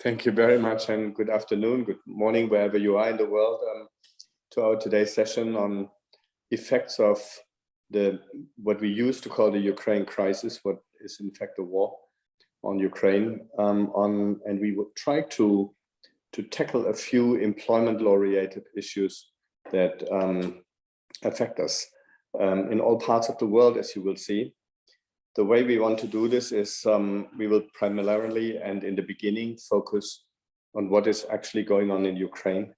Thank you very much, and good afternoon, good morning, wherever you are in the world, to our today's session on effects of what we used to call the Ukraine crisis, what is in fact a war on Ukraine, and we will try to tackle a few employment law-related issues that affect us in all parts of the world, as you will see. The way we want to do this is we will primarily and in the beginning focus on what is actually going on in Ukraine.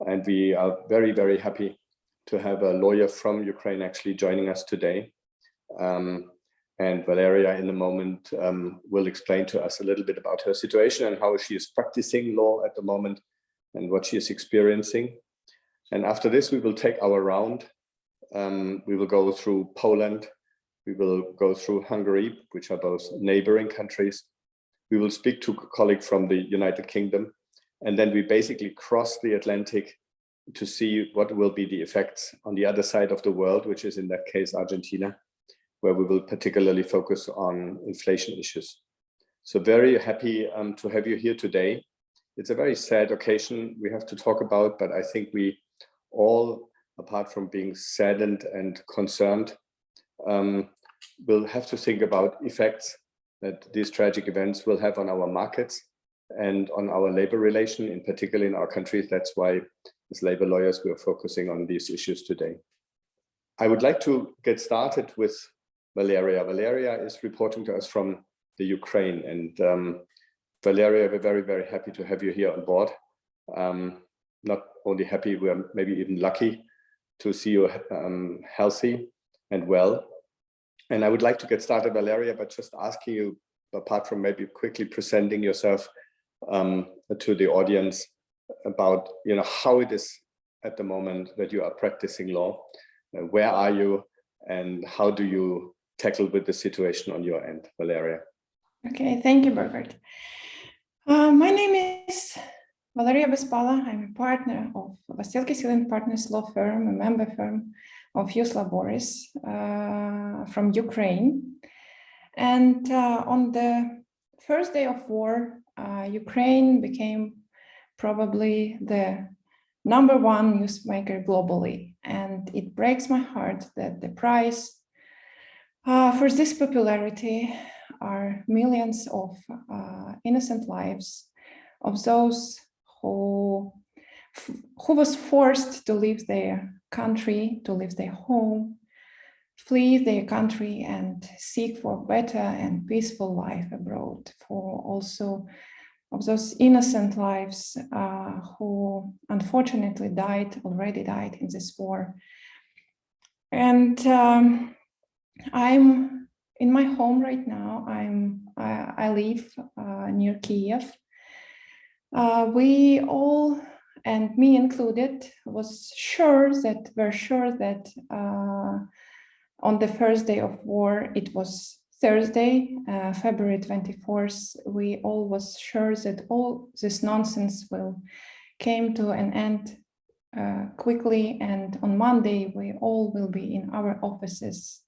And we are very, very happy to have a lawyer from Ukraine actually joining us today. And Valeriya in a moment will explain to us a little bit about her situation and how she is practicing law at the moment and what she is experiencing. And after this, we will take our round. We will go through Poland. We will go through Hungary, which are both neighboring countries. We will speak to a colleague from the United Kingdom. And then we basically cross the Atlantic to see what will be the effects on the other side of the world, which is in that case, Argentina, where we will particularly focus on inflation issues. So very happy to have you here today. It's a very sad occasion we have to talk about, but I think we all, apart from being saddened and concerned, we'll have to think about effects that these tragic events will have on our markets and on our labor relation, in particular in our countries. That's why as labor lawyers, we are focusing on these issues today. I would like to get started with Valeriya. Valeriya is reporting to us from the Ukraine, and Valeriya, we're very, very happy to have you here on board. Not only happy, we are maybe even lucky to see you healthy and well. And I would like to get started, Valeriya, but just asking you, apart from maybe quickly presenting yourself to the audience about how it is at the moment that you are practicing law. Where are you and how do you tackle with the situation on your end, Valeriya? Okay, thank you, Burkard. My name is Valeriya Bezpala. I'm a partner of Vasilki Partners law firm, a member firm of Jus Laboris from Ukraine. And on the first day of war, Ukraine became probably the #1 newsmaker globally. And it breaks my heart that the price for this popularity are millions of innocent lives of those who was forced to leave their country, to leave their home, flee their country and seek for better and peaceful life abroad, for also of those innocent lives who unfortunately already died in this war. And I'm in my home right now. I live near Kiev. We all, and me included, were sure that on the first day of war, it was Thursday, February 24th, we all was sure that all this nonsense will came to an end quickly, and on Monday we all will be in our offices,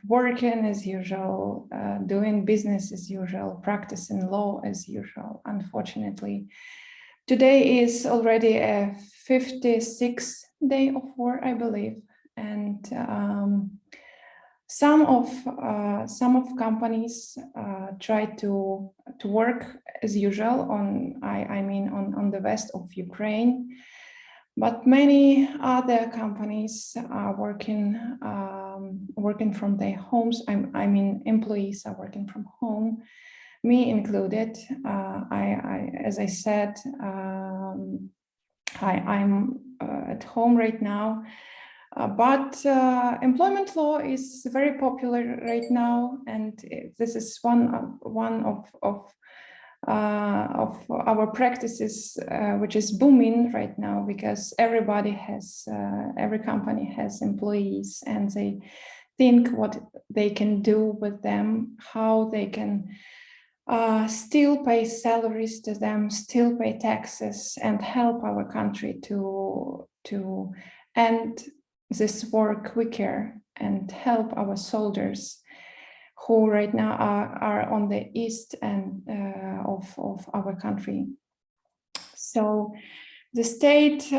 working as usual, doing business as usual, practicing law as usual. Unfortunately, today is already a 56th day of war, I believe, and some of companies try to work as usual on the west of Ukraine, but many other companies are working from their homes. Employees are working from home, me included. As I said, I'm at home right now. But employment law is very popular right now, and this is one of our practices which is booming right now, because every company has employees, and they think what they can do with them, how they can still pay salaries to them, still pay taxes, and help our country to end this war quicker and help our soldiers who right now are on the east and of our country. So the state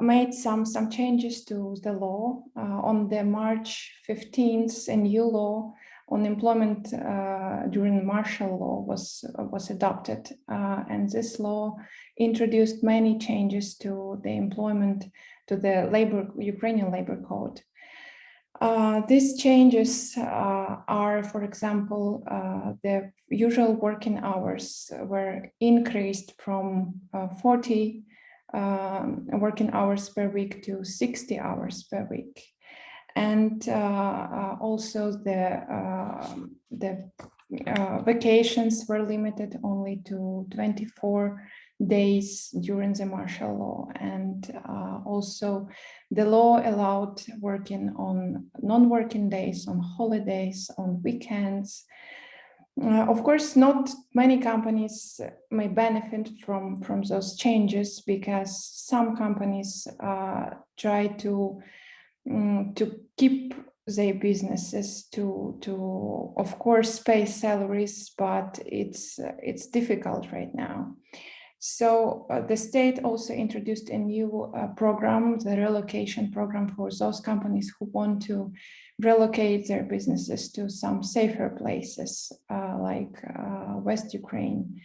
made some changes to the law. On the March 15th, a new law on employment during martial law was adopted, and this law introduced many changes to the employment, to the Ukrainian labor code. These changes are, for example, the usual working hours were increased from 40 working hours per week to 60 hours per week. And also the vacations were limited only to 24 days during the martial law. And also the law allowed working on non-working days, on holidays, on weekends. Of course, not many companies may benefit from those changes, because some companies try to keep their businesses, to of course pay salaries, but it's difficult right now. So the state also introduced a new program, the relocation program, for those companies who want to relocate their businesses to some safer places, like West Ukraine.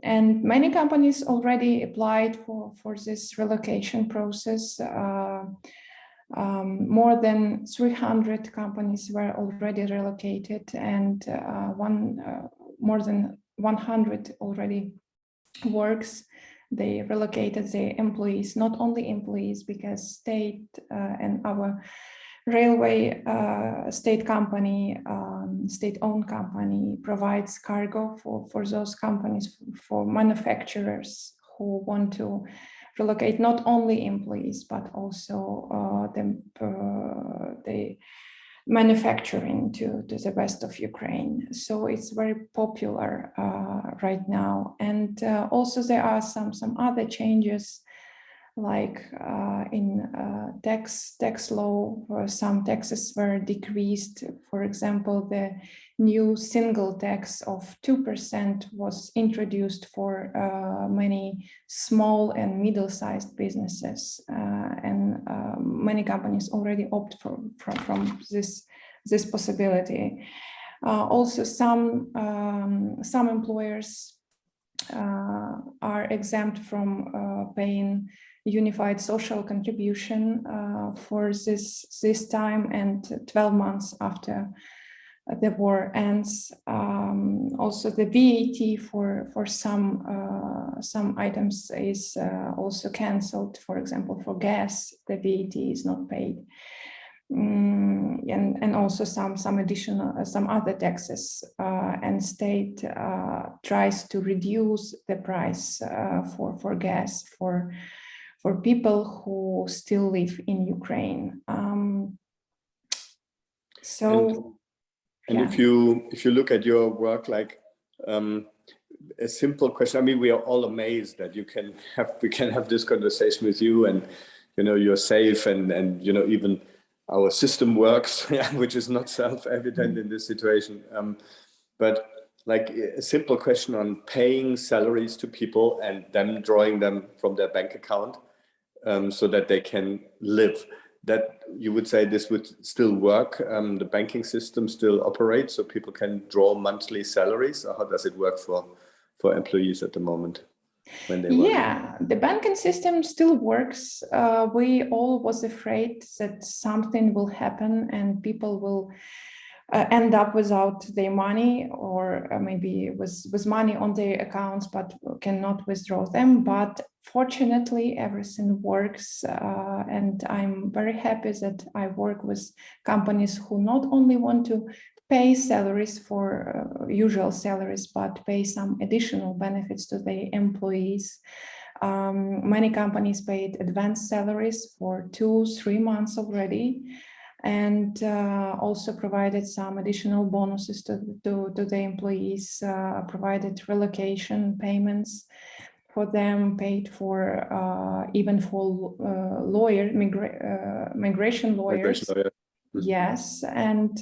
And many companies already applied for this relocation process. More than 300 companies were already relocated, and more than 100 already works. They relocated their employees, not only employees, because state and our railway state company, state-owned company, provides cargo for those companies, for manufacturers who want to relocate not only employees, but also the manufacturing to the west of Ukraine. So it's very popular right now. And also there are some other changes, like in tax law, where some taxes were decreased. For example, the new single tax of 2% was introduced for many small and middle-sized businesses, and many companies already opt from this possibility. Also, some employers are exempt from paying unified social contribution for this time and 12 months after the war ends. Also, the VAT for some items is also cancelled. For example, for gas, the VAT is not paid. And also some additional, some other taxes, and state tries to reduce the price for gas for people who still live in Ukraine. And yeah. if you look at your work, like a simple question. I mean, we are all amazed that we can have this conversation with you, and you're safe, and even our system works, which is not self-evident in this situation. But like a simple question on paying salaries to people and them drawing them from their bank account so that they can live. That you would say this would still work? The banking system still operates so people can draw monthly salaries? Or how does it work for employees at the moment when they work? Yeah, the banking system still works. We all was afraid that something will happen and people will end up without their money, or maybe with money on their accounts but cannot withdraw them. But fortunately, everything works, and I'm very happy that I work with companies who not only want to pay salaries for usual salaries, but pay some additional benefits to their employees. Many companies paid advanced salaries for 2-3 months already, and also provided some additional bonuses to the employees, provided relocation payments for them, paid for even for migration lawyers. Migration lawyer. Yes, and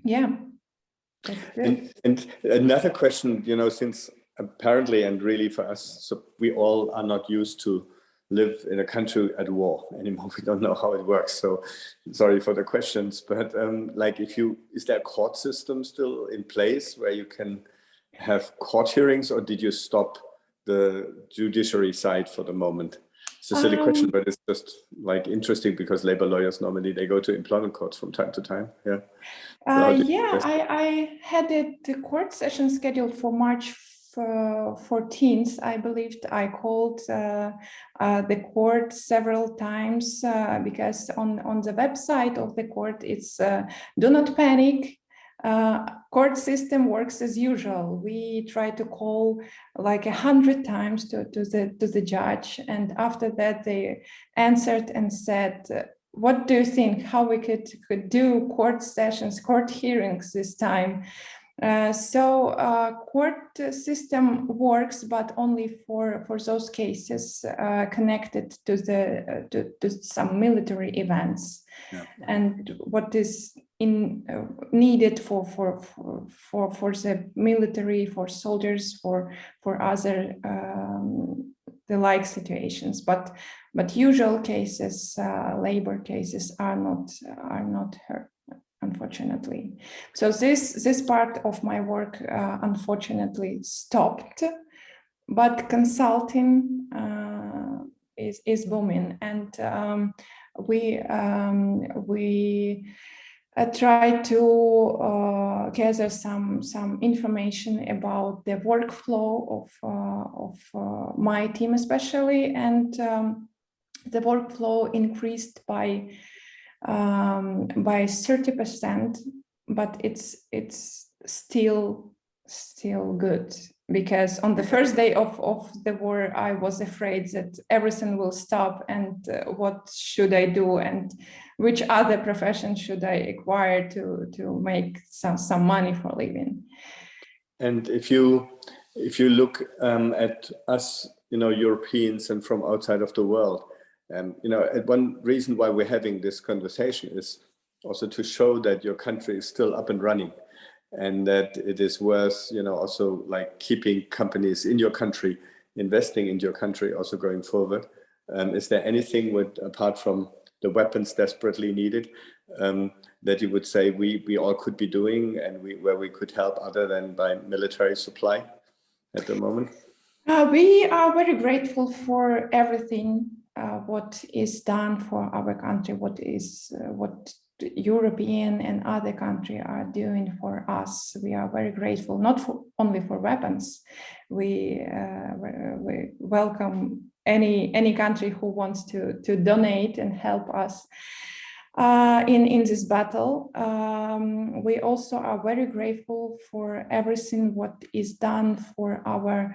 yeah, That's good. And another question, you know, since apparently and really for us, so we all are not used to live in a country at war anymore. We don't know how it works. So sorry for the questions, but like is there a court system still in place where you can have court hearings, or did you stop the judiciary side for the moment? It's a silly question, but it's just like interesting because labor lawyers normally they go to employment courts from time to time. Yeah. I had the court session scheduled for March 14th. I believed I called the court several times because on the website of the court it's do not panic. Court system works as usual. We try to call like 100 times to the judge, and after that they answered and said, what do you think, how we could do court sessions, court hearings this time? Court system works, but only for those cases connected to some military events. Yeah. And what is needed for the military, for soldiers, for other the like situations, but usual cases, labor cases are not heard, unfortunately. So this part of my work unfortunately stopped, but consulting is booming, and we try to gather some information about the workflow of my team especially, and the workflow increased by 30%, but it's still good, because on the first day of the war I was afraid that everything will stop, and what should I do, and which other profession should I acquire to make some money for living. And if you look at us, you know, Europeans and from outside of the world, you know, one reason why we're having this conversation is also to show that your country is still up and running, and that it is worth, you know, also like keeping companies in your country, investing in your country also going forward. Is there anything apart from the weapons desperately needed that you would say we all could be doing, and where we could help other than by military supply at the moment? We are very grateful for everything what is done for our country, what European and other countries are doing for us. We are very grateful, not only for weapons. We welcome any country who wants to donate and help us in this battle. We also are very grateful for everything what is done for our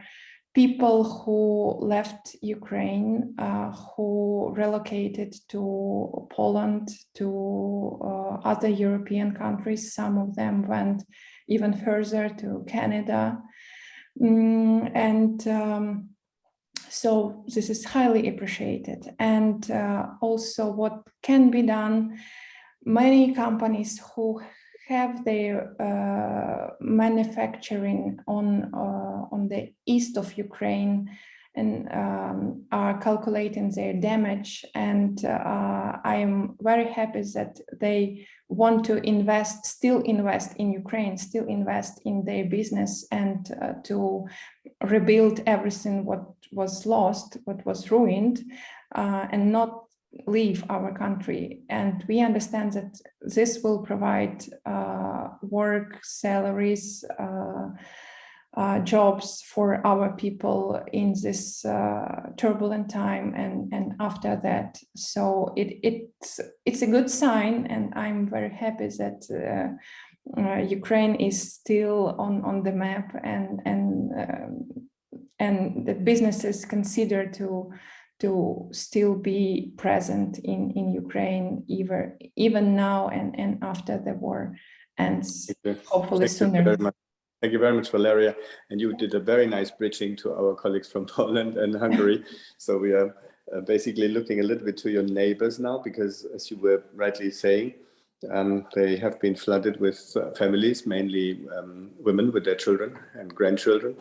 people who left Ukraine, who relocated to Poland, to other European countries. Some of them went even further to Canada. So this is highly appreciated. And also what can be done, many companies who have their manufacturing on the east of Ukraine and are calculating their damage. And I am very happy that they want to still invest in Ukraine, still invest in their business, and to rebuild everything what was lost, what was ruined, and not leave our country. And we understand that this will provide work, salaries, jobs for our people in this turbulent time and after that. So it's a good sign, and I'm very happy that Ukraine is still on the map, and the businesses consider to still be present in Ukraine even now and after the war ends, hopefully sooner. Thank you very much, Valeriya. And you did a very nice bridging to our colleagues from Poland and Hungary. So we are basically looking a little bit to your neighbors now, because as you were rightly saying, They have been flooded with families, mainly women with their children and grandchildren.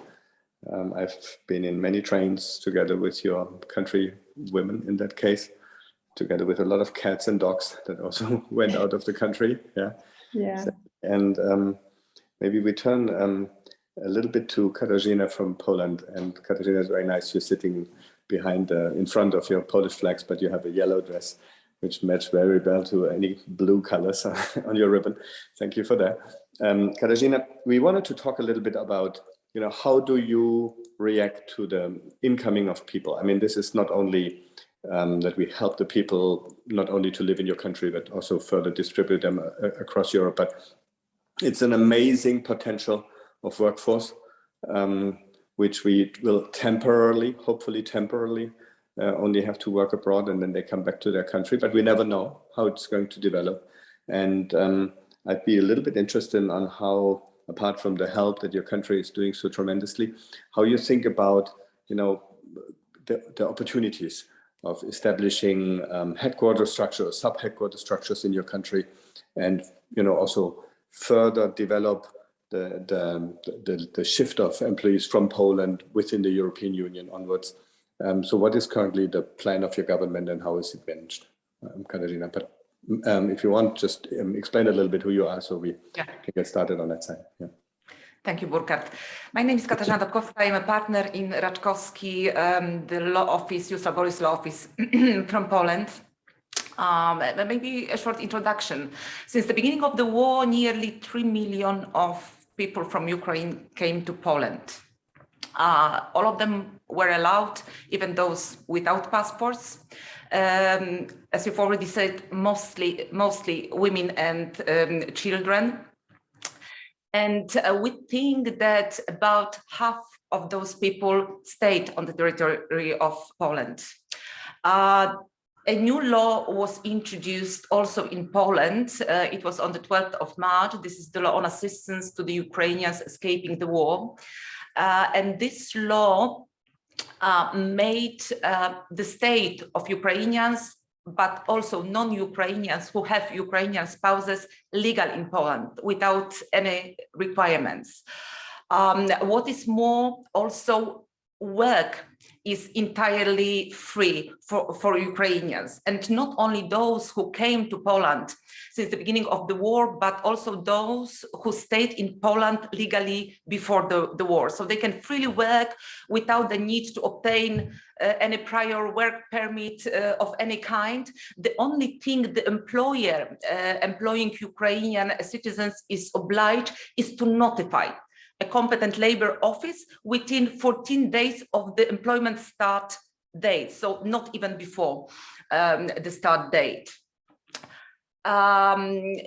I've been in many trains together with your country women in that case, together with a lot of cats and dogs that also went out of the country. Yeah. So, and maybe we turn a little bit to Katarzyna from Poland. And Katarzyna, is very nice. You're sitting behind, in front of your Polish flags, but you have a yellow dress, which match very well to any blue colors on your ribbon. Thank you for that. Katarzyna, we wanted to talk a little bit about, how do you react to the incoming of people? I mean, this is not only that we help the people not only to live in your country, but also further distribute them across Europe. But it's an amazing potential of workforce, which we will temporarily, hopefully temporarily, only have to work abroad and then they come back to their country. But we never know how it's going to develop. And I'd be a little bit interested on how, apart from the help that your country is doing so tremendously, how you think about, the opportunities of establishing headquarter structures, sub-headquarter structures in your country, and also further develop the shift of employees from Poland within the European Union onwards. So what is currently the plan of your government and how is it managed, Katarzyna? But if you want, just explain a little bit who you are so we can get started on that side. Yeah. Thank you, Burkard. My name is Katarzyna Dobkowska. I am a partner in Raczkowski, the law office, Jusla Boris law office from Poland. Maybe a short introduction. Since the beginning of the war, nearly 3 million of people from Ukraine came to Poland. All of them were allowed, even those without passports. As you've already said, mostly women and children. And we think that about half of those people stayed on the territory of Poland. A new law was introduced also in Poland. It was on the 12th of March. This is the law on assistance to the Ukrainians escaping the war. And this law made the state of Ukrainians, but also non-Ukrainians who have Ukrainian spouses, legal in Poland without any requirements. What is more, also work is entirely free for Ukrainians, and not only those who came to Poland since the beginning of the war, but also those who stayed in Poland legally before the war. So they can freely work without the need to obtain any prior work permit of any kind. The only thing the employer employing Ukrainian citizens is obliged is to notify a competent labor office within 14 days of the employment start date, so not even before the start date. And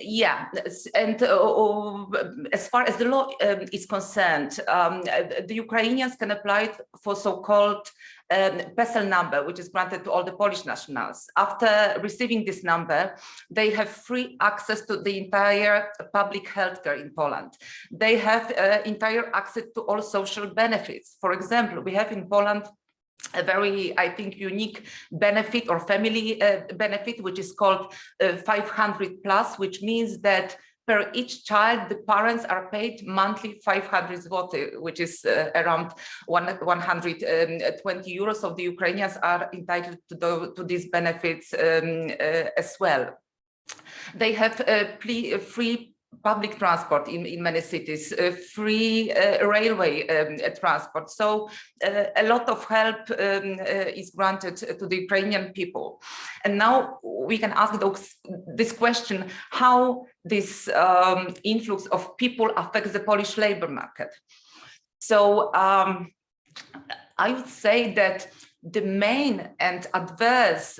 as far as the law is concerned, the Ukrainians can apply for so-called PESEL number, which is granted to all the Polish nationals. After receiving this number, they have free access to the entire public healthcare in Poland. They have entire access to all social benefits. For example, we have in Poland a very, I think, unique benefit or family benefit, which is called 500 plus, which means that per each child, the parents are paid monthly 500 zloty, which is around 120 euros. So the Ukrainians are entitled to these benefits as well. They have free public transport in many cities, free railway transport. So a lot of help is granted to the Ukrainian people. And now we can ask this question, how this influx of people affects the Polish labor market. So I would say that the main and adverse,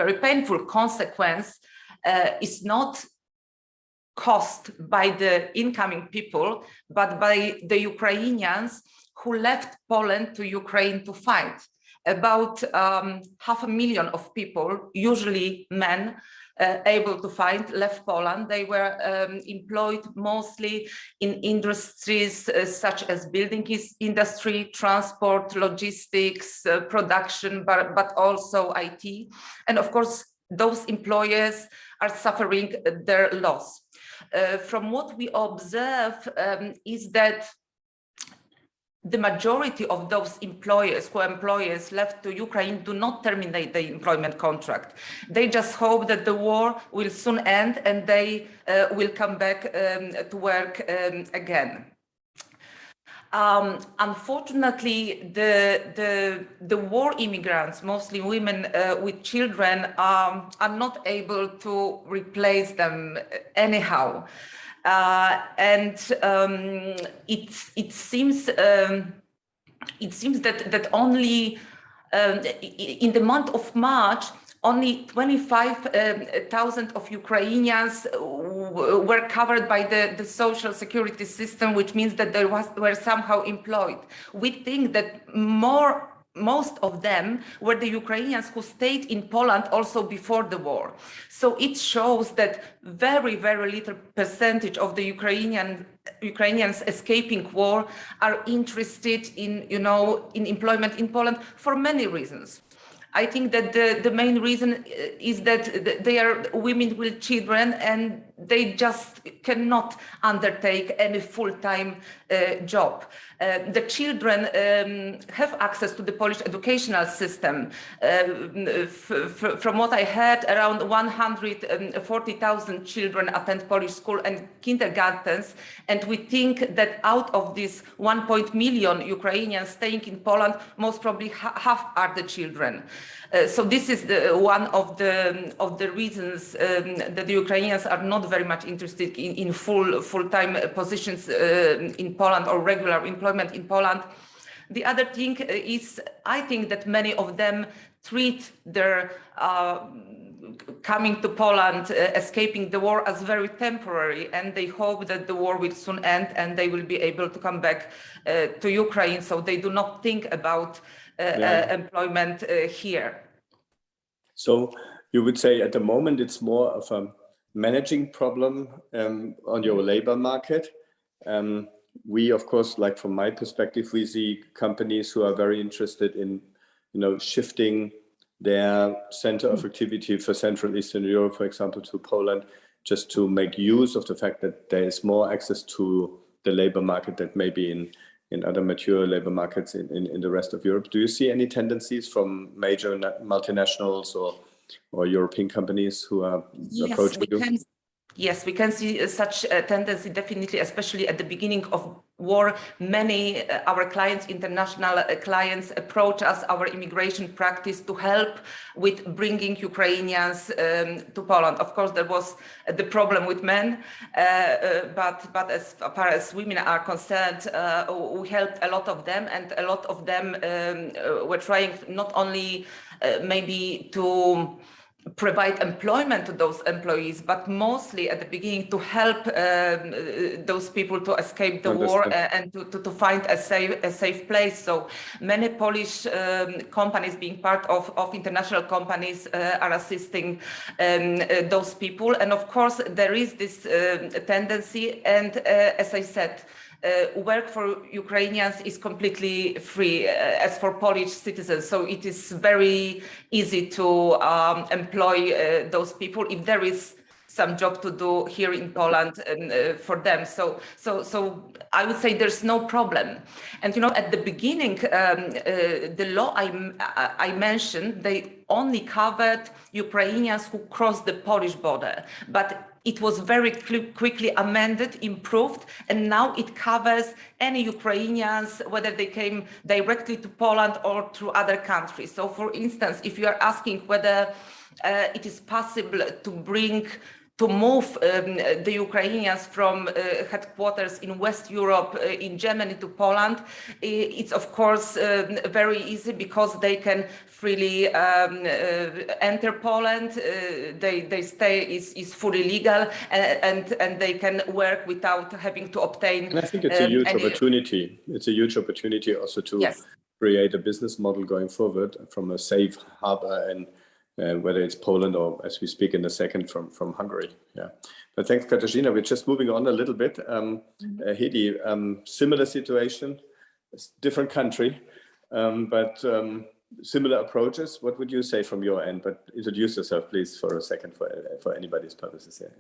very painful consequence is not caused by the incoming people, but by the Ukrainians who left Poland to Ukraine to fight. About 500,000 of people, usually men, able to fight, left Poland. They were employed mostly in industries such as building industry, transport, logistics, production, but also IT. And of course, those employers are suffering their loss. From what we observe is that the majority of those employers left to Ukraine do not terminate the employment contract. They just hope that the war will soon end and they will come back to work again. Unfortunately, the war immigrants, mostly women with children, are not able to replace them anyhow. It seems that only in the month of March, only 25,000 of Ukrainians were covered by the social security system, which means that they were somehow employed. We think that most of them were the Ukrainians who stayed in Poland also before the war. So it shows that very, very little percentage of the Ukrainians escaping war are interested in, in employment in Poland for many reasons. I think that the main reason is that they are women with children and they just cannot undertake any full-time job. The children have access to the Polish educational system. From what I heard, around 140,000 children attend Polish school and kindergartens, and we think that out of these 1 million Ukrainians staying in Poland, most probably half are the children. So this is one of the reasons that the Ukrainians are not very much interested in full-time positions in Poland or regular employment in Poland. The other thing is, I think that many of them treat their coming to Poland, escaping the war as very temporary, and they hope that the war will soon end and they will be able to come back to Ukraine, so they do not think about employment here. So you would say at the moment it's more of a managing problem on your labor market. We, of course, like from my perspective, we see companies who are very interested in, shifting their center of activity for Central Eastern Europe, for example, to Poland, just to make use of the fact that there is more access to the labor market that maybe in other mature labor markets in the rest of Europe. Do you see any tendencies from major multinationals or European companies who are approaching you? Yes, we can see such a tendency, definitely, especially at the beginning of war. Many our clients, international clients, approach us, our immigration practice, to help with bringing Ukrainians to Poland. Of course, there was the problem with men, but as far as women are concerned, we helped a lot of them, and a lot of them were trying not only maybe to provide employment to those employees, but mostly at the beginning to help those people to escape the war and to find a safe place. So many Polish companies, being part of international companies, are assisting those people. And of course, there is this tendency, and as I said, work for Ukrainians is completely free as for Polish citizens. So it is very easy to employ those people if there is some job to do here in Poland for them. So I would say there's no problem. And at the beginning, the law I mentioned, they only covered Ukrainians who crossed the Polish border, but it was very quickly amended, improved, and now it covers any Ukrainians, whether they came directly to Poland or through other countries. So for instance, if you are asking whether it is possible to move the Ukrainians from headquarters in West Europe, in Germany, to Poland, it's of course very easy, because they can freely enter Poland. They stay is fully legal, and they can work without having to obtain. And I think it's a huge opportunity. It's a huge opportunity also to create a business model going forward from a safe harbor, and whether it's Poland or, as we speak in a second, from Hungary. Yeah. But thanks, Katarzyna. We're just moving on a little bit. Hedi, similar situation, different country, but similar approaches? What would you say from your end? But introduce yourself, please, for a second for anybody's purposes here.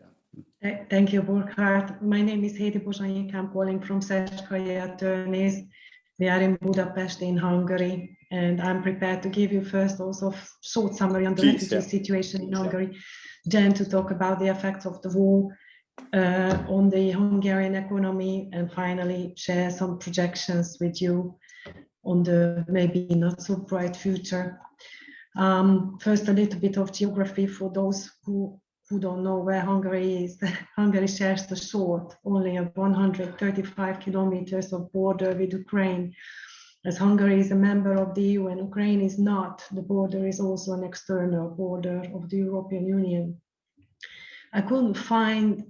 Yeah. Thank you, Burkard. My name is Hedi Bozsonyik. I'm calling from Széchenyi Attorneys. We are in Budapest, in Hungary, and I'm prepared to give you first also a short summary on the refugee situation in Hungary, then to talk about the effects of the war on the Hungarian economy, and finally share some projections with you on the maybe not so bright future. First, a little bit of geography for those who don't know where Hungary is. Hungary shares the short, only 135 kilometers of border with Ukraine. As Hungary is a member of the EU and Ukraine is not, the border is also an external border of the European Union. I couldn't find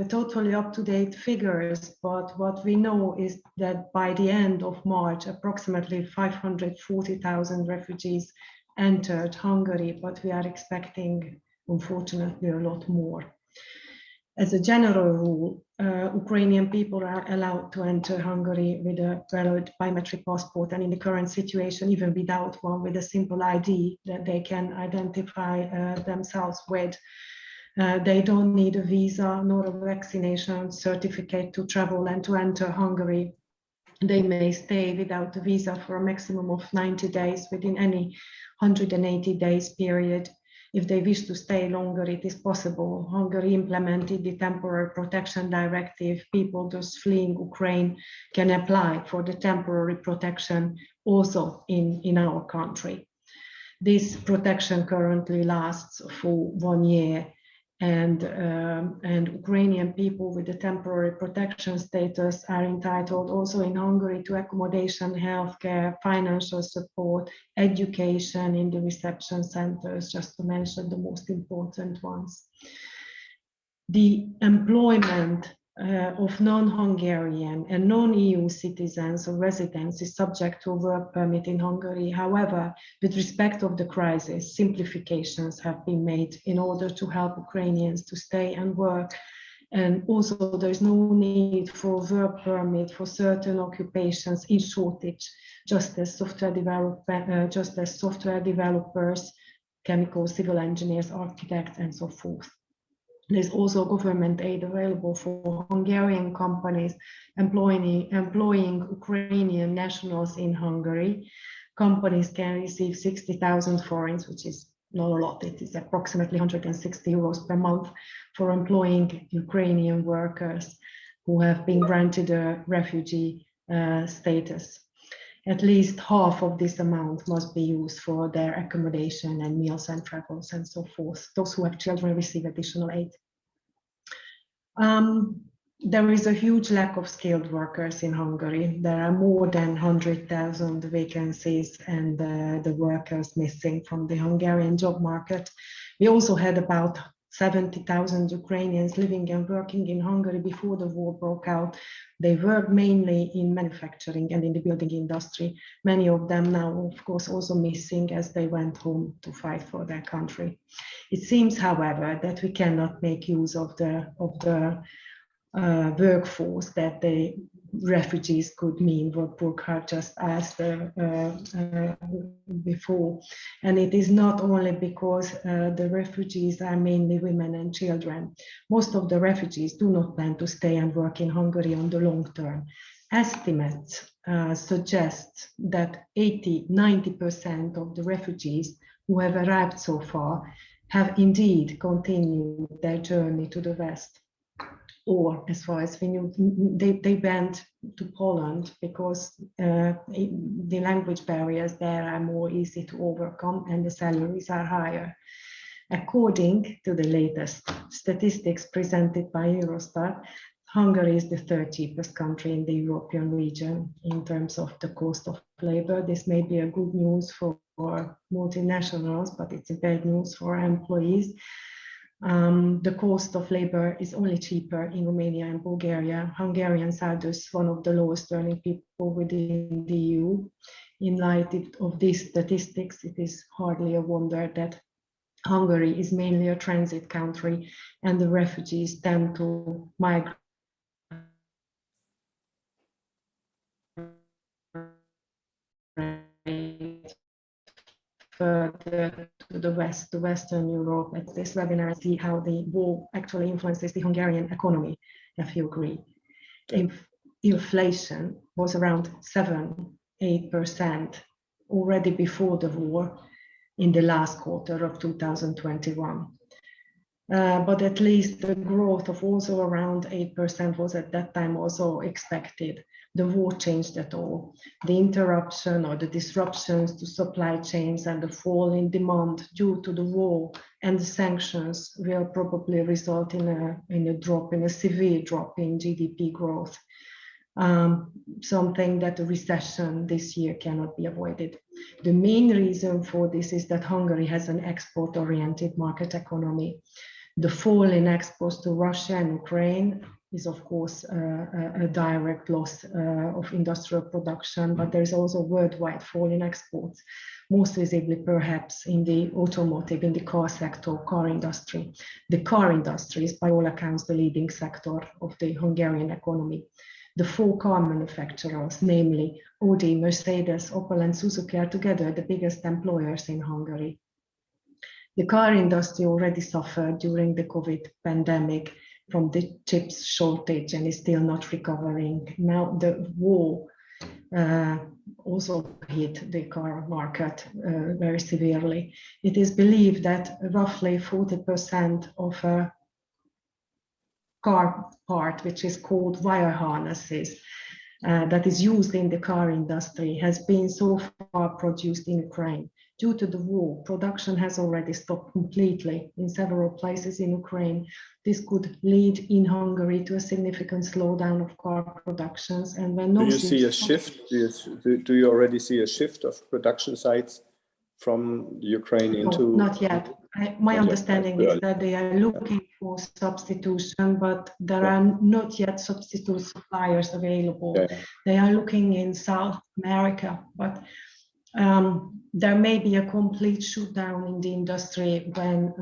totally up-to-date figures, but what we know is that by the end of March, approximately 540,000 refugees entered Hungary, but we are expecting, unfortunately, a lot more. As a general rule, Ukrainian people are allowed to enter Hungary with a valid biometric passport, and in the current situation, even without one, with a simple ID that they can identify themselves with. They don't need a visa nor a vaccination certificate to travel and to enter Hungary. They may stay without a visa for a maximum of 90 days within any 180 days period. If they wish to stay longer, it is possible. Hungary implemented the temporary protection directive. People just fleeing Ukraine can apply for the temporary protection also in our country. This protection currently lasts for 1 year. And Ukrainian people with the temporary protection status are entitled also in Hungary to accommodation, healthcare, financial support, education in the reception centers, just to mention the most important ones. The employment of non-Hungarian and non-EU citizens or residents is subject to a work permit in Hungary. However, with respect of the crisis, simplifications have been made in order to help Ukrainians to stay and work. And also there is no need for a work permit for certain occupations in shortage, just as software developers, chemical, civil engineers, architects, and so forth. There's also government aid available for Hungarian companies employing Ukrainian nationals in Hungary. Companies can receive 60,000 forints, which is not a lot. It is approximately 160 euros per month for employing Ukrainian workers who have been granted a refugee status. At least half of this amount must be used for their accommodation and meals and travels and so forth. Those who have children receive additional aid. There is a huge lack of skilled workers in Hungary. There are more than 100,000 vacancies and the workers missing from the Hungarian job market. We also had about 70,000 Ukrainians living and working in Hungary before the war broke out. They worked mainly in manufacturing and in the building industry. Many of them now, of course, also missing as they went home to fight for their country. It seems, however, that we cannot make use of the workforce that the refugees could mean, what Burkard just asked before. And it is not only because the refugees are mainly women and children. Most of the refugees do not plan to stay and work in Hungary on the long term. Estimates suggest that 80–90% of the refugees who have arrived so far have indeed continued their journey to the West. Or as far as we knew, they went to Poland because the language barriers there are more easy to overcome and the salaries are higher. According to the latest statistics presented by Eurostat, Hungary is the third cheapest country in the European region in terms of the cost of labor. This may be a good news for multinationals, but it's a bad news for employees. The cost of labor is only cheaper in Romania and Bulgaria. Hungarians are thus one of the lowest earning people within the EU. In light of these statistics, it is hardly a wonder that Hungary is mainly a transit country and the refugees tend to migrate further to the west, to Western Europe at this webinar, see how the war actually influences the Hungarian economy, if you agree. Inflation was around 7-8% already before the war in the last quarter of 2021. But at least the growth of also around 8% was at that time also expected. The war changed it all. The interruption or the disruptions to supply chains and the fall in demand due to the war and the sanctions will probably result in a severe drop in GDP growth. Something that a recession this year cannot be avoided. The main reason for this is that Hungary has an export-oriented market economy. The fall in exports to Russia and Ukraine is of course a direct loss of industrial production, but there is also a worldwide fall in exports, most visibly perhaps in the automotive, in the car sector, car industry. The car industry is by all accounts the leading sector of the Hungarian economy. The 4 car manufacturers, namely Audi, Mercedes, Opel and Suzuki, are together the biggest employers in Hungary. The car industry already suffered during the COVID pandemic from the chips shortage and is still not recovering. Now the war also hit the car market very severely. It is believed that roughly 40% of a car part, which is called wire harnesses, that is used in the car industry, has been so far produced in Ukraine. Due to the war, production has already stopped completely in several places in Ukraine. This could lead in Hungary to a significant slowdown of car productions. And when do you see a shift? Do you already see a shift of production sites from Ukraine into? No, not yet. My understanding is that they are looking for substitution, but there are not yet substitute suppliers available. Okay. They are looking in South America, but there may be a complete shutdown in the industry when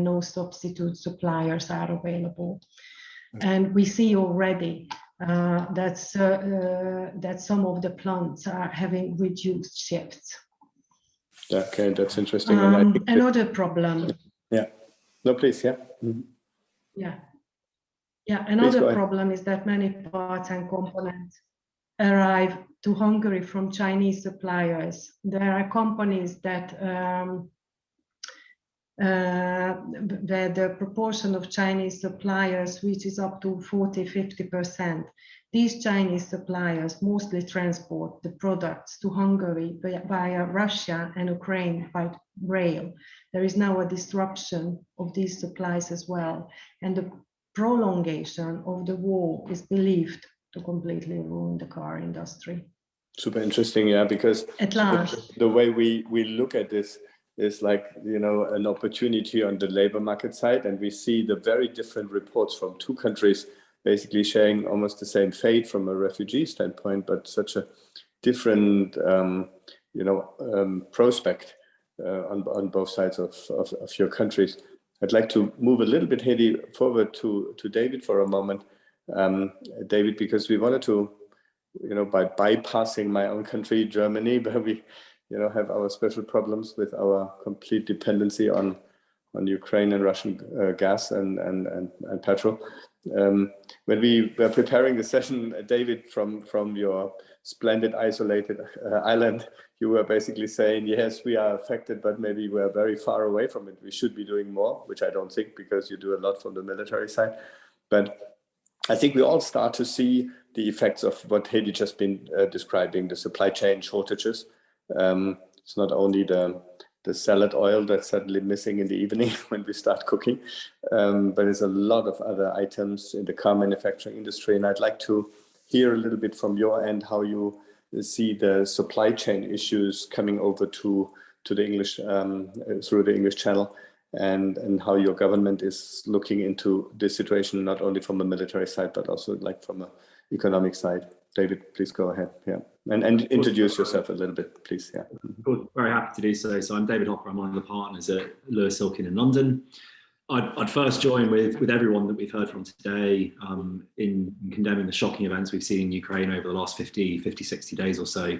no substitute suppliers are available. And we see already that some of the plants are having reduced shifts. Okay, that's interesting. And I think another problem. Yeah. No, please. Yeah. Mm-hmm. Yeah. Another problem is that many parts and components arrive to Hungary from Chinese suppliers. There are companies that where the proportion of Chinese suppliers reaches up to 40-50%. These Chinese suppliers mostly transport the products to Hungary via Russia and Ukraine by rail. There is now a disruption of these supplies as well. And the prolongation of the war is believed to completely ruin the car industry. Super interesting, yeah, because at last, the way we look at this is like, you know, an opportunity on the labor market side, and we see the very different reports from 2 countries basically sharing almost the same fate from a refugee standpoint, but such a different, prospect on both sides of your countries. I'd like to move a little bit, Hedi, forward to David for a moment. David, because we wanted to, by bypassing my own country, Germany, where we, have our special problems with our complete dependency on Ukraine and Russian gas and petrol. When we were preparing the session, David, from your splendid isolated island, you were basically saying, yes, we are affected, but maybe we're very far away from it. We should be doing more, which I don't think, because you do a lot from the military side. But I think we all start to see the effects of what Hedi just been describing, the supply chain shortages. It's not only the salad oil that's suddenly missing in the evening when we start cooking, but there's a lot of other items in the car manufacturing industry. And I'd like to hear a little bit from your end how you see the supply chain issues coming over to the English, through the English channel, and how your government is looking into this situation, not only from a military side, but also like from an economic side. David, please go ahead. Yeah. And introduce yourself a little bit, please. Yeah. Cool. Very happy to do so. So I'm David Hopper. I'm one of the partners at Lewis Silkin in London. I'd first join with everyone that we've heard from today in condemning the shocking events we've seen in Ukraine over the last 50, 60 days or so.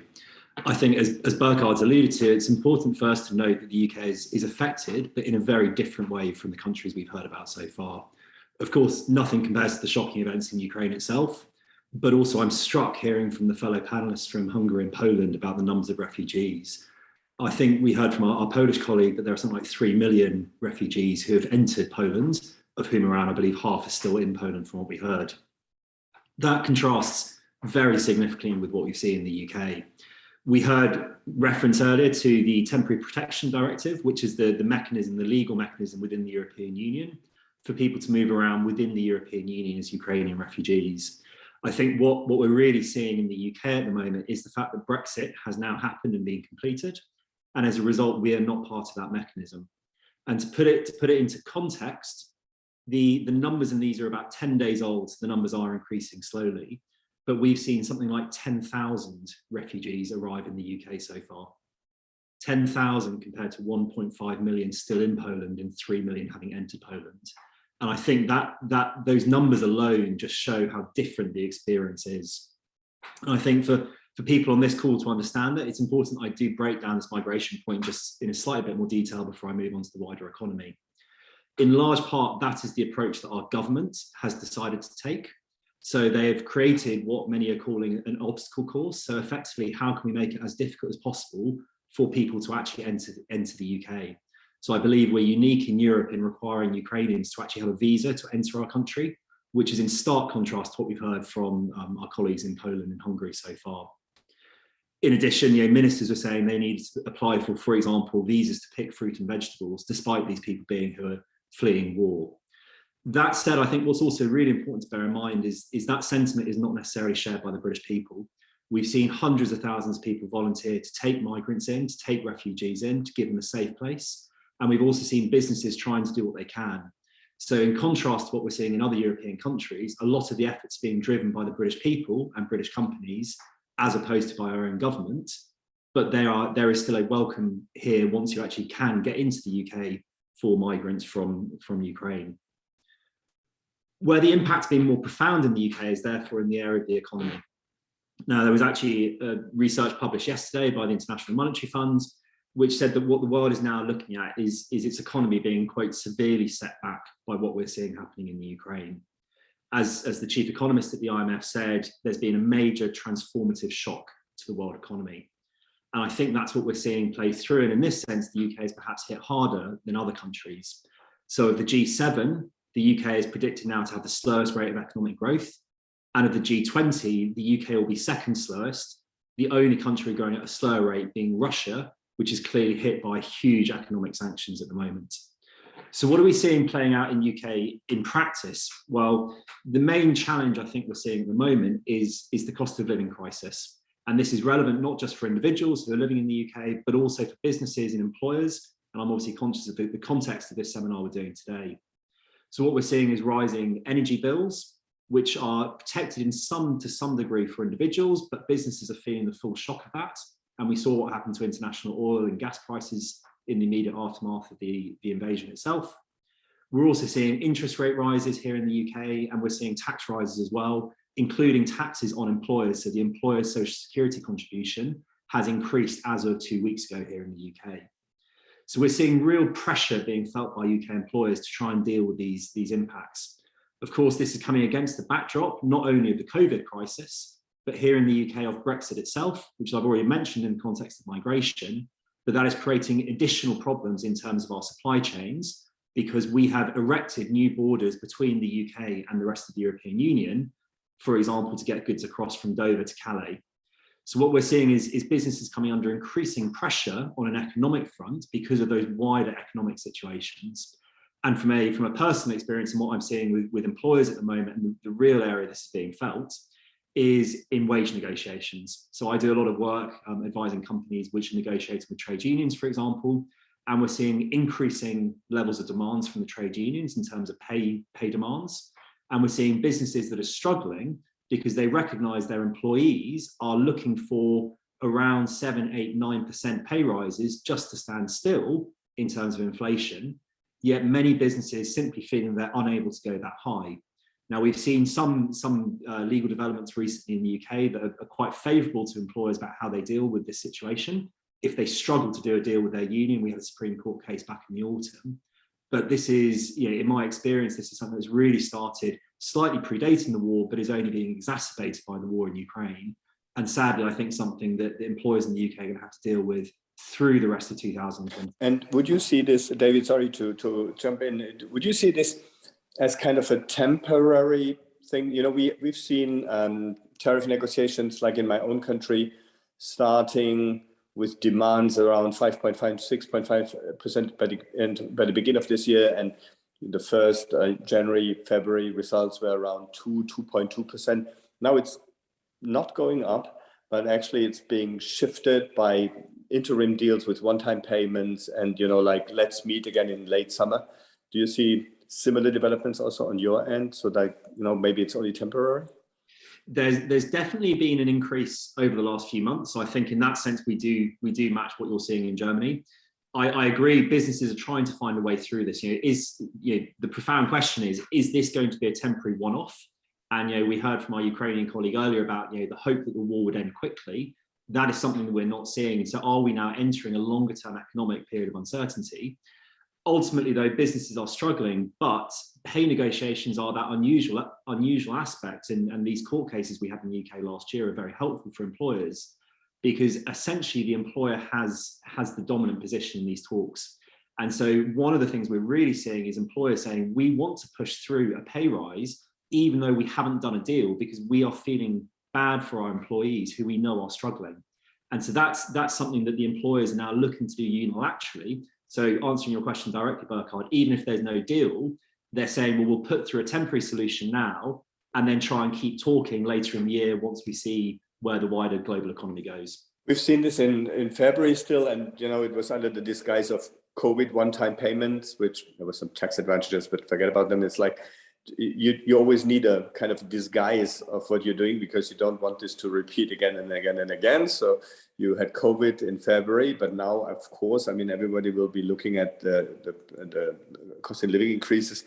I think, as Burkard's alluded to, it's important first to note that the UK is affected, but in a very different way from the countries we've heard about so far. Of course, nothing compares to the shocking events in Ukraine itself, but also I'm struck hearing from the fellow panelists from Hungary and Poland about the numbers of refugees. I think we heard from our Polish colleague that there are something like 3 million refugees who have entered Poland, of whom around, I believe, half are still in Poland from what we heard. That contrasts very significantly with what we see in the UK. We heard reference earlier to the Temporary Protection Directive, which is the mechanism, the legal mechanism within the European Union for people to move around within the European Union as Ukrainian refugees. I think what we're really seeing in the UK at the moment is the fact that Brexit has now happened and been completed. And as a result, we are not part of that mechanism. And to put it into context, the numbers in these are about 10 days old. So the numbers are increasing slowly, but we've seen something like 10,000 refugees arrive in the UK so far. 10,000 compared to 1.5 million still in Poland and 3 million having entered Poland. And I think that those numbers alone just show how different the experience is. And I think for people on this call to understand that, it's important I do break down this migration point just in a slightly bit more detail before I move on to the wider economy. In large part, that is the approach that our government has decided to take. So they have created what many are calling an obstacle course. So effectively, how can we make it as difficult as possible for people to actually enter the UK? So I believe we're unique in Europe in requiring Ukrainians to actually have a visa to enter our country, which is in stark contrast to what we've heard from our colleagues in Poland and Hungary so far. In addition, ministers were saying they need to apply for example, visas to pick fruit and vegetables, despite these people being who are fleeing war. That said, I think what's also really important to bear in mind is that sentiment is not necessarily shared by the British people. We've seen hundreds of thousands of people volunteer to take migrants in, to take refugees in, to give them a safe place. And we've also seen businesses trying to do what they can. So in contrast to what we're seeing in other European countries, a lot of the efforts being driven by the British people and British companies, as opposed to by our own government. But there is still a welcome here once you actually can get into the UK for migrants from Ukraine. Where the impact's been more profound in the UK is therefore in the area of the economy. Now, there was actually research published yesterday by the International Monetary Fund, which said that what the world is now looking at is its economy being, quote, severely set back by what we're seeing happening in the Ukraine. As the chief economist at the IMF said, there's been a major transformative shock to the world economy. And I think that's what we're seeing play through. And in this sense, the UK is perhaps hit harder than other countries. So of the G7, the UK is predicted now to have the slowest rate of economic growth. And of the G20, the UK will be second slowest, the only country growing at a slower rate being Russia, which is clearly hit by huge economic sanctions at the moment. So what are we seeing playing out in UK in practice? Well, the main challenge I think we're seeing at the moment is the cost of living crisis. And this is relevant not just for individuals who are living in the UK, but also for businesses and employers. And I'm obviously conscious of the context of this seminar we're doing today. So what we're seeing is rising energy bills, which are protected to some degree for individuals, but businesses are feeling the full shock of that. And we saw what happened to international oil and gas prices in the immediate aftermath of the invasion itself. We're also seeing interest rate rises here in the UK, and we're seeing tax rises as well, including taxes on employers. So the employer's social security contribution has increased as of 2 weeks ago here in the UK. So we're seeing real pressure being felt by UK employers to try and deal with these impacts. Of course, this is coming against the backdrop, not only of the COVID crisis, but here in the UK of Brexit itself, which I've already mentioned in the context of migration, but that is creating additional problems in terms of our supply chains, because we have erected new borders between the UK and the rest of the European Union, for example, to get goods across from Dover to Calais. So what we're seeing is businesses coming under increasing pressure on an economic front because of those wider economic situations. And from a personal experience and what I'm seeing with employers at the moment, and the real area this is being felt, is in wage negotiations. So I do a lot of work advising companies which are negotiating with trade unions, for example, and we're seeing increasing levels of demands from the trade unions in terms of pay demands. And we're seeing businesses that are struggling because they recognize their employees are looking for around 7, 8, 9% pay rises just to stand still in terms of inflation. Yet many businesses simply feeling they're unable to go that high. Now, we've seen some legal developments recently in the UK that are quite favourable to employers about how they deal with this situation. If they struggle to do a deal with their union, we had a Supreme Court case back in the autumn. But this is, in my experience, this is something that's really started slightly predating the war, but is only being exacerbated by the war in Ukraine. And sadly, I think something that the employers in the UK are going to have to deal with through the rest of 2020. And would you see this, David, sorry to jump in, would you see this as kind of a temporary thing? We've seen tariff negotiations, like in my own country, starting with demands around 5.5 to 6.5% by the beginning of this year, and the first January, February results were around 2.2%. Now it's not going up, but actually it's being shifted by interim deals with one-time payments and, like, let's meet again in late summer. Do you see similar developments also on your end? So that, maybe it's only temporary? There's definitely been an increase over the last few months. So I think in that sense, we do match what you're seeing in Germany. I agree, businesses are trying to find a way through this. The profound question is this going to be a temporary one-off? And we heard from our Ukrainian colleague earlier about the hope that the war would end quickly. That is something that we're not seeing. So are we now entering a longer term economic period of uncertainty? Ultimately, though, businesses are struggling, but pay negotiations are that unusual aspect. And these court cases we had in the UK last year are very helpful for employers, because essentially the employer has the dominant position in these talks. And so one of the things we're really seeing is employers saying, we want to push through a pay rise, even though we haven't done a deal, because we are feeling bad for our employees who we know are struggling. And so that's something that the employers are now looking to do unilaterally. So answering your question directly, Burkard, even if there's no deal, they're saying, well, we'll put through a temporary solution now and then try and keep talking later in the year once we see where the wider global economy goes. We've seen this in February still, and it was under the disguise of COVID one-time payments, which there were some tax advantages, but forget about them. It's like you always need a kind of disguise of what you're doing, because you don't want this to repeat again and again and again. So you had COVID in February, but now, of course, everybody will be looking at the cost of living increases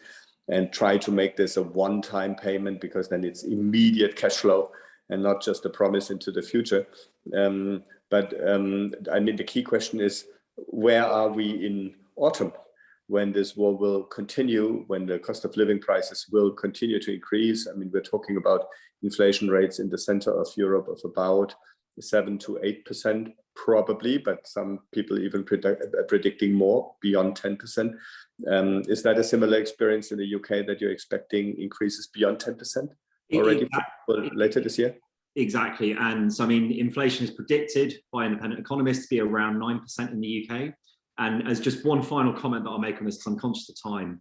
and try to make this a one-time payment, because then it's immediate cash flow and not just a promise into the future. The key question is, where are we in autumn, when this war will continue, when the cost of living prices will continue to increase? We're talking about inflation rates in the center of Europe of about 7 to 8% probably, but some people even predicting more, beyond 10%. Is that a similar experience in the UK, that you're expecting increases beyond 10% already for later this year? Exactly. And so, inflation is predicted by independent economists to be around 9% in the UK. And as just one final comment that I'll make on this, because I'm conscious of time,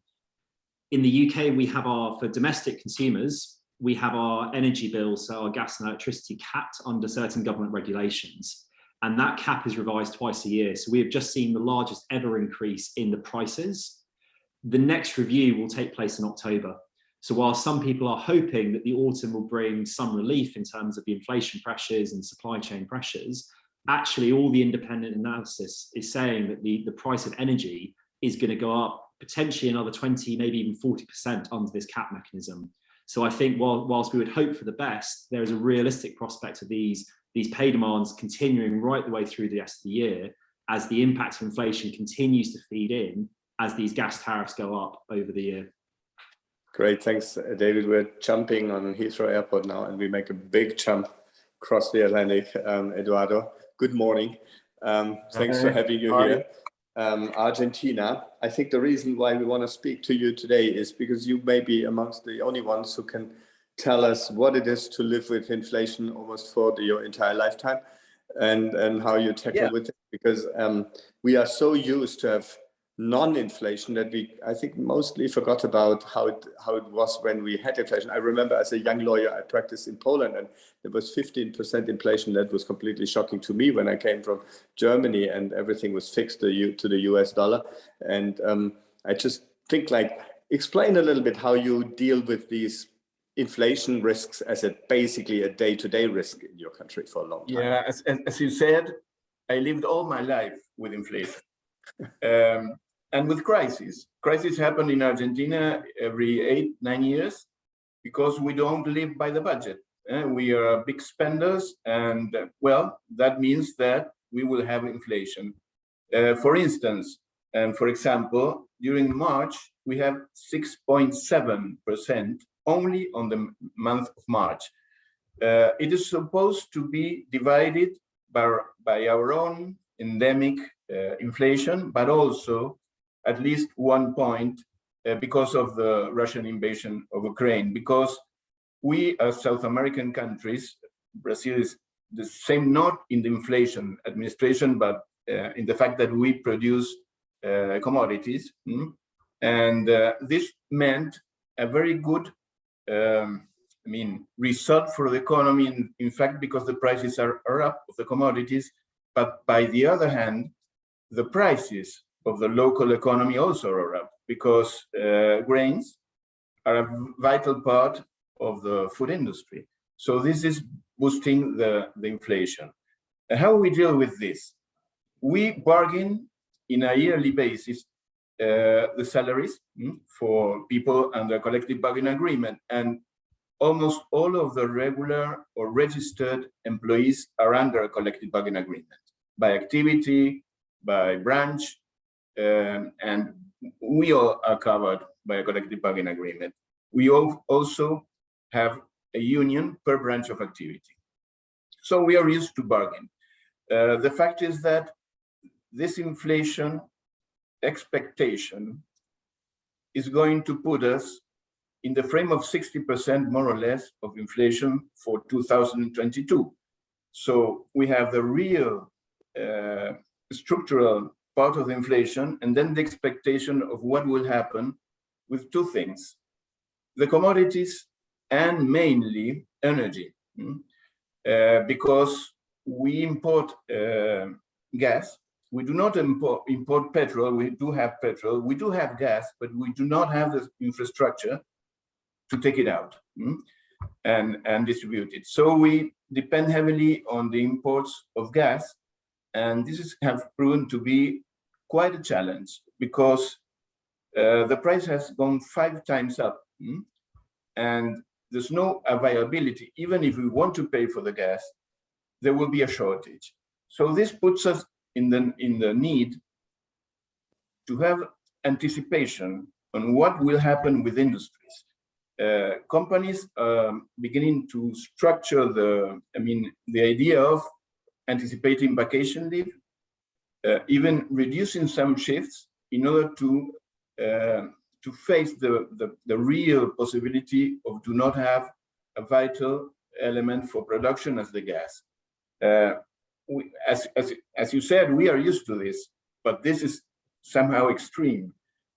in the UK, we have for domestic consumers, we have our energy bills, so our gas and electricity, capped under certain government regulations. And that cap is revised twice a year. So we have just seen the largest ever increase in the prices. The next review will take place in October. So while some people are hoping that the autumn will bring some relief in terms of the inflation pressures and supply chain pressures, actually all the independent analysis is saying that the price of energy is going to go up potentially another 20, maybe even 40% under this cap mechanism. So I think whilst we would hope for the best, there is a realistic prospect of these pay demands continuing right the way through the rest of the year, as the impact of inflation continues to feed in as these gas tariffs go up over the year. Great, thanks, David. We're jumping on Heathrow Airport now, and we make a big jump across the Atlantic. Eduardo, good morning. Thanks for having you here. Argentina, I think the reason why we want to speak to you today is because you may be amongst the only ones who can tell us what it is to live with inflation almost for your entire lifetime, and how you tackle with it. Because we are so used to have non-inflation that I think mostly forgot about how it was when we had inflation. I remember as a young lawyer, I practiced in Poland, and there was 15% inflation. That was completely shocking to me when I came from Germany, and everything was fixed to the US dollar. And I just think, explain a little bit how you deal with these inflation risks as basically a day-to-day risk in your country for a long time. Yeah, as you said, I lived all my life with inflation. And with crises. Crises happen in Argentina every 8-9 years. because we don't live by the budget. We are big spenders, and well, that means that we will have inflation. For instance, and for example, during March, we have 6.7% only on the month of March. It is supposed to be divided by our own endemic inflation, but also at least 1 point because of the Russian invasion of Ukraine, because we as South American countries, Brazil is the same, not in the inflation administration, but in the fact that we produce commodities. And this meant a very good result for the economy, in fact, because the prices are up of the commodities, but by the other hand, the prices of the local economy also are up, because grains are a vital part of the food industry. So this is boosting the inflation. How we deal with this? We bargain in a yearly basis the salaries for people under collective bargaining agreement, and almost all of the regular or registered employees are under a collective bargaining agreement by activity, by branch, and we all are covered by a collective bargaining agreement. We also have a union per branch of activity. So we are used to bargain. The fact is that this inflation expectation is going to put us in the frame of 60% more or less of inflation for 2022. So we have the real structural part of the inflation, and then the expectation of what will happen with two things: the commodities and mainly energy, because we import gas. We do not import petrol. We do have petrol. We do have gas, but we do not have the infrastructure to take it out and distribute it. So we depend heavily on the imports of gas, and this has proven to be quite a challenge, because the price has gone 5 times up, and there's no availability. Even if we want to pay for the gas, there will be a shortage. So this puts us in the need to have anticipation on what will happen with industries. Companies beginning to structure the idea of anticipating vacation leave, even reducing some shifts in order to face the real possibility of do not have a vital element for production as the gas. As you said, we are used to this, but this is somehow extreme.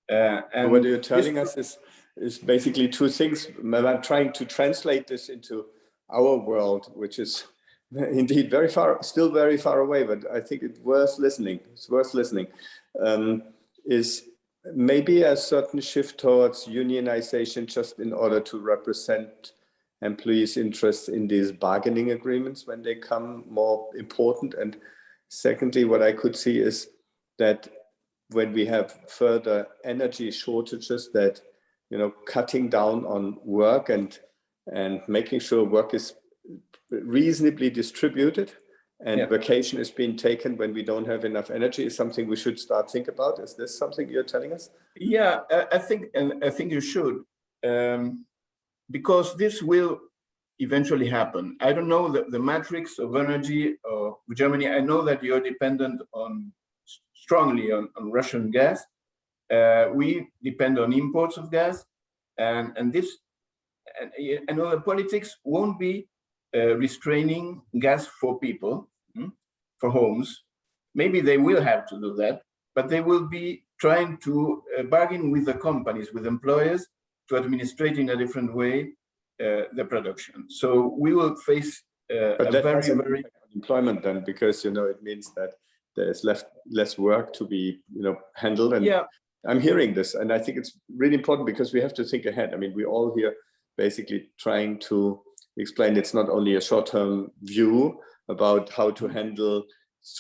And what you're telling us is basically two things. I'm trying to translate this into our world, which is indeed still very far away, but I think it's worth listening. It's worth listening. Is maybe a certain shift towards unionization, just in order to represent employees' interests in these bargaining agreements when they come more important. And secondly, what I could see is that when we have further energy shortages, that cutting down on work and making sure work is reasonably distributed and vacation is being taken when we don't have enough energy is something we should start think about. Is this something you're telling us? Yeah, I think you should, because this will eventually happen. I don't know the matrix of energy of Germany. I know that you're dependent strongly on Russian gas. We depend on imports of gas, and I know the politics won't be restraining gas for people, for homes. Maybe they will have to do that, but they will be trying to bargain with the companies, with employers, to administrate in a different way the production. So we will face but a very employment then, because it means that there is less work to be handled. And I'm hearing this, and I think it's really important, because we have to think ahead. I mean, we all here basically trying to explain it's not only a short-term view about how to handle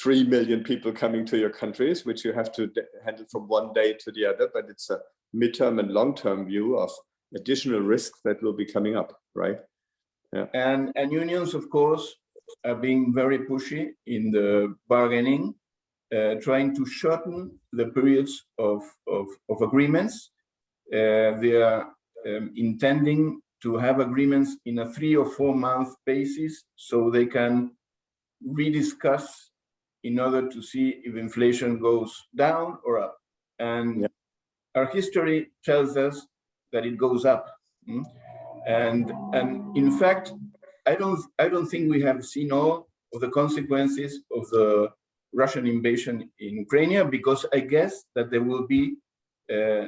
3 million people coming to your countries, which you have to handle from one day to the other, but it's a midterm and long-term view of additional risks that will be coming up, right? Yeah. And unions, of course, are being very pushy in the bargaining, trying to shorten the periods of agreements. They are intending to have agreements in a 3 or 4 month basis, so they can rediscuss in order to see if inflation goes down or up. And our history tells us that it goes up. And in fact, I don't think we have seen all of the consequences of the Russian invasion in Ukraine, because I guess that there will be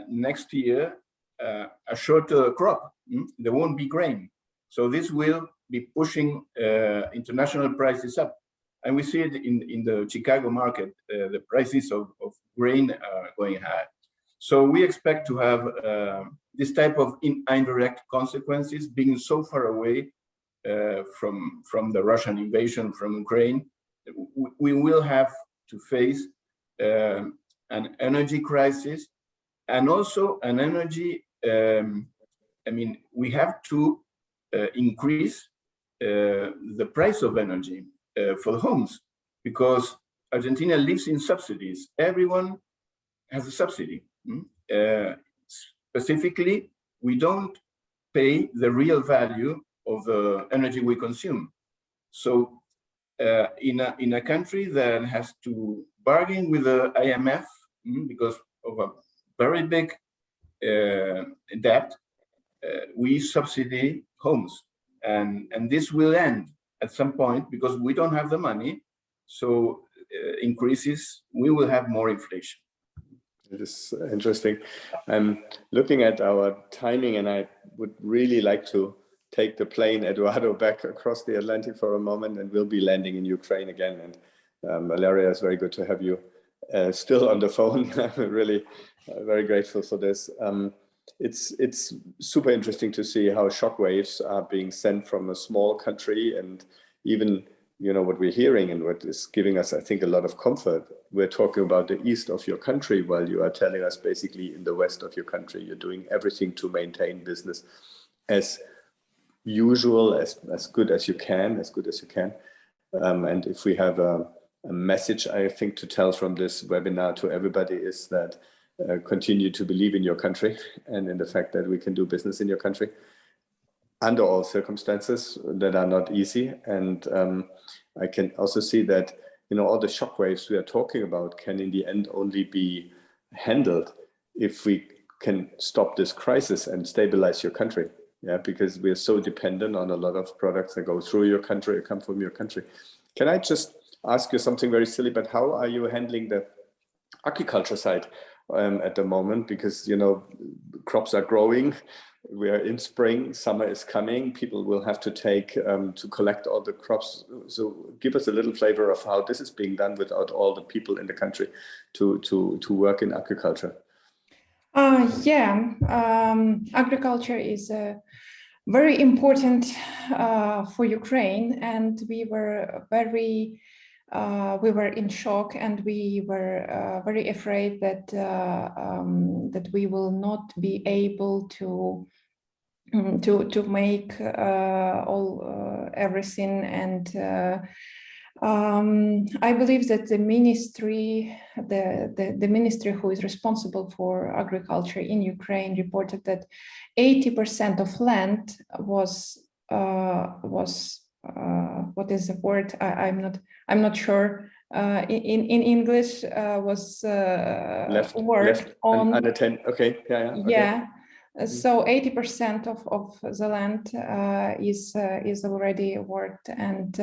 next year a shorter crop. There won't be grain. So this will be pushing international prices up. And we see it in the Chicago market, the prices of grain are going high. So we expect to have this type of indirect consequences being so far away from the Russian invasion from Ukraine. We will have to face an energy crisis and also an energy, we have to increase the price of energy for the homes, because Argentina lives in subsidies. Everyone has a subsidy. Specifically, we don't pay the real value of the energy we consume. So in a country that has to bargain with the IMF because of a very big debt, we subsidy homes. And this will end at some point because we don't have the money. So increases, we will have more inflation. It is interesting. I'm looking at our timing, and I would really like to take the plane, Eduardo, back across the Atlantic for a moment, and we'll be landing in Ukraine again. And Valeriya, it's very good to have you still on the phone. I'm really very grateful for this. It's super interesting to see how shockwaves are being sent from a small country, and even what we're hearing and what is giving us, I think, a lot of comfort. We're talking about the east of your country, while you are telling us basically in the west of your country, you're doing everything to maintain business as usual, as good as you can. And if we have a message, I think, to tell from this webinar to everybody is that continue to believe in your country and in the fact that we can do business in your country under all circumstances that are not easy. And I can also see that all the shockwaves we are talking about can in the end only be handled if we can stop this crisis and stabilize your country. Yeah, because we are so dependent on a lot of products that go through your country or come from your country. Can I just ask you something very silly, but how are you handling the agriculture side at the moment? Because, crops are growing. We are in spring, summer is coming. People will have to take to collect all the crops. So give us a little flavor of how this is being done without all the people in the country to work in agriculture. Agriculture is very important for Ukraine, and we were in shock, and we were very afraid that that we will not be able to make everything. And I believe that the ministry who is responsible for agriculture in Ukraine reported that 80% of land was what is the word? I'm not sure. In English was worked on. Unattended. Okay. Yeah. Okay. Yeah. So 80% of the land is already worked, and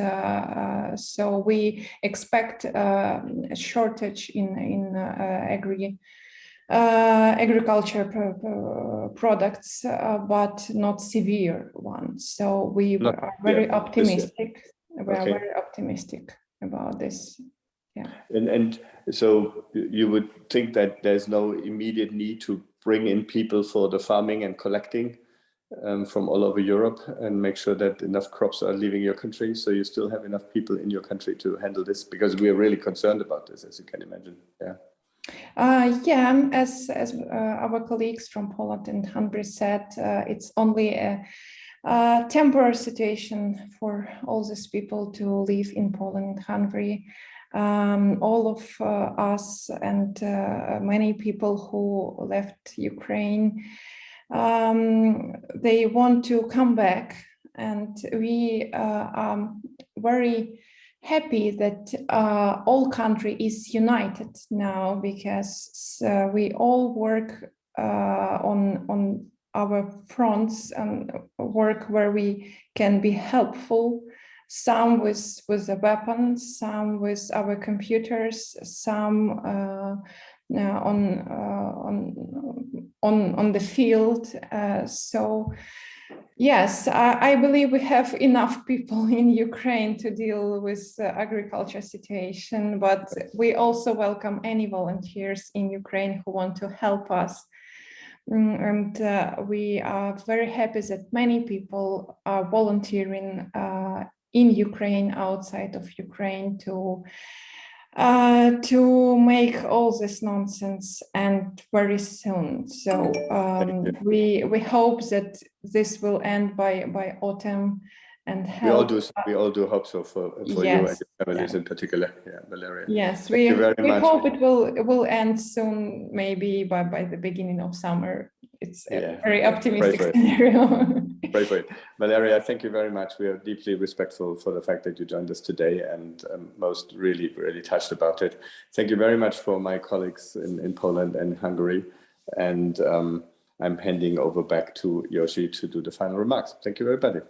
so we expect a shortage in agriculture products, but not severe ones. So we are very optimistic. We are very optimistic about this. Yeah. And so you would think that there's no immediate need to bring in people for the farming and collecting from all over Europe and make sure that enough crops are leaving your country, so you still have enough people in your country to handle this, because we are really concerned about this, as you can imagine. Yeah. Yeah, as our colleagues from Poland and Hungary said, it's only a temporary situation for all these people to live in Poland and Hungary. All of us and many people who left Ukraine, they want to come back, and we are very happy that all country is united now, because we all work on our fronts and work where we can be helpful. Some with the weapons, some with our computers, some on the field. So yes, I believe we have enough people in Ukraine to deal with the agriculture situation, but we also welcome any volunteers in Ukraine who want to help us. And we are very happy that many people are volunteering in Ukraine, outside of Ukraine, to make all this nonsense end very soon. So we hope that this will end by autumn, and help. We all do hope so for Yes, you and your families in particular. Yeah, Valeriya. Yes, Thank you very much. hope it will end soon, maybe by the beginning of summer. It's a very optimistic scenario. Pray for it. Valeriya, thank you very much. We are deeply respectful for the fact that you joined us today, and most really touched about it. Thank you very much for my colleagues in Poland and Hungary. And I'm handing over back to Yoshi to do the final remarks. Thank you, everybody.